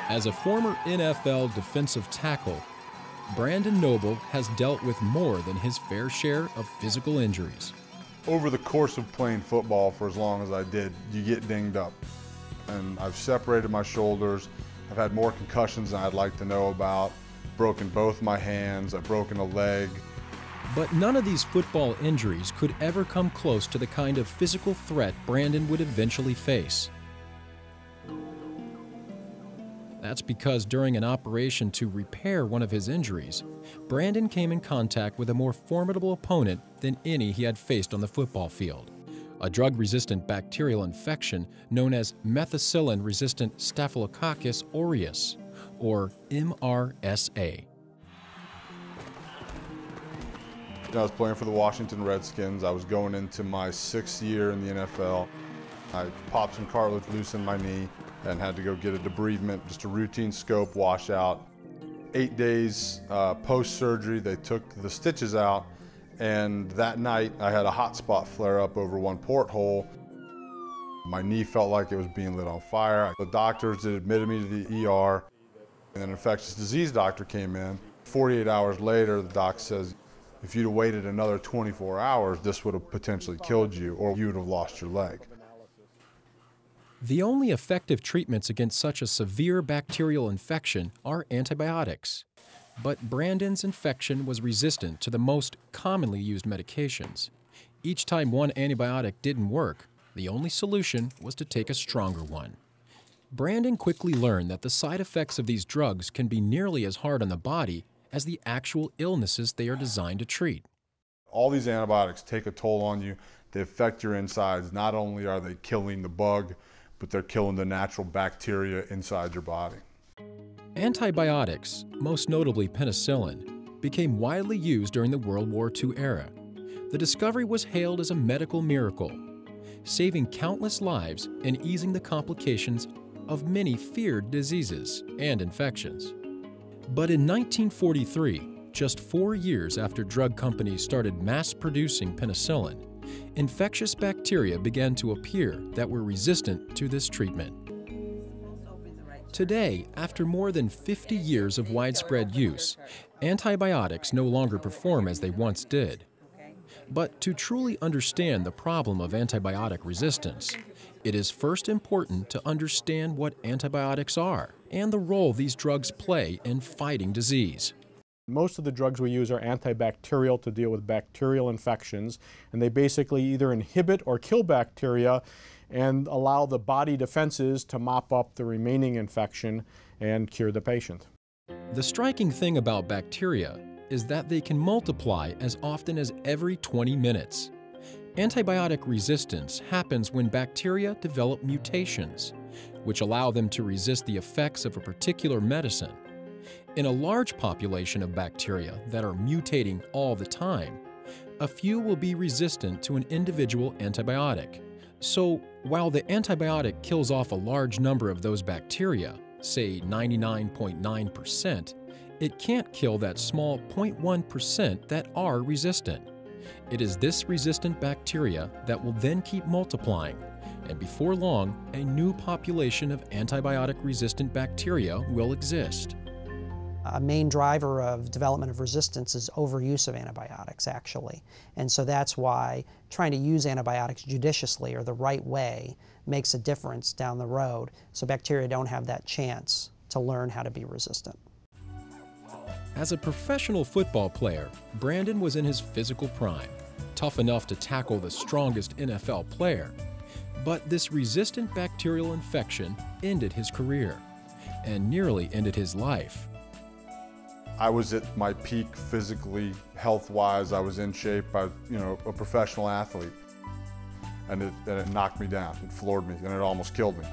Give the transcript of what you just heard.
As a former NFL defensive tackle, Brandon Noble has dealt with more than his fair share of physical injuries. Over the course of playing football for as long as I did, you get dinged up. And I've separated my shoulders. I've had more concussions than I'd like to know about. Broken both my hands, I've broken a leg. But none of these football injuries could ever come close to the kind of physical threat Brandon would eventually face. That's because during an operation to repair one of his injuries, Brandon came in contact with a more formidable opponent than any he had faced on the football field, a drug-resistant bacterial infection known as methicillin-resistant Staphylococcus aureus, or MRSA. I was playing for the Washington Redskins. I was going into my 6th year in the NFL. I popped some cartilage loose in my knee and had to go get a debridement, just a routine scope washout. 8 days post-surgery, they took the stitches out, and that night I had a hot spot flare up over one porthole. My knee felt like it was being lit on fire. The doctors that admitted me to the ER, and an infectious disease doctor came in. 48 hours later, the doc says, if you'd have waited another 24 hours, this would have potentially killed you, or you would have lost your leg. The only effective treatments against such a severe bacterial infection are antibiotics. But Brandon's infection was resistant to the most commonly used medications. Each time one antibiotic didn't work, the only solution was to take a stronger one. Brandon quickly learned that the side effects of these drugs can be nearly as hard on the body as the actual illnesses they are designed to treat. All these antibiotics take a toll on you. They affect your insides. Not only are they killing the bug, but they're killing the natural bacteria inside your body. Antibiotics, most notably penicillin, became widely used during the World War II era. The discovery was hailed as a medical miracle, saving countless lives and easing the complications of many feared diseases and infections. But in 1943, just 4 years after drug companies started mass-producing penicillin, infectious bacteria began to appear that were resistant to this treatment. Today, after more than 50 years of widespread use, antibiotics no longer perform as they once did. But to truly understand the problem of antibiotic resistance, it is first important to understand what antibiotics are and the role these drugs play in fighting disease. Most of the drugs we use are antibacterial to deal with bacterial infections, and they basically either inhibit or kill bacteria and allow the body defenses to mop up the remaining infection and cure the patient. The striking thing about bacteria is that they can multiply as often as every 20 minutes. Antibiotic resistance happens when bacteria develop mutations, which allow them to resist the effects of a particular medicine. In a large population of bacteria that are mutating all the time, a few will be resistant to an individual antibiotic. So, while the antibiotic kills off a large number of those bacteria, say 99.9%, it can't kill that small 0.1% that are resistant. It is this resistant bacteria that will then keep multiplying, and before long, a new population of antibiotic-resistant bacteria will exist. A main driver of development of resistance is overuse of antibiotics, actually. And so that's why trying to use antibiotics judiciously or the right way makes a difference down the road, so bacteria don't have that chance to learn how to be resistant. As a professional football player, Brandon was in his physical prime, tough enough to tackle the strongest NFL player. But this resistant bacterial infection ended his career and nearly ended his life. I was at my peak physically, health-wise. I was in shape. I was, a professional athlete. And it knocked me down. It floored me, and it almost killed me.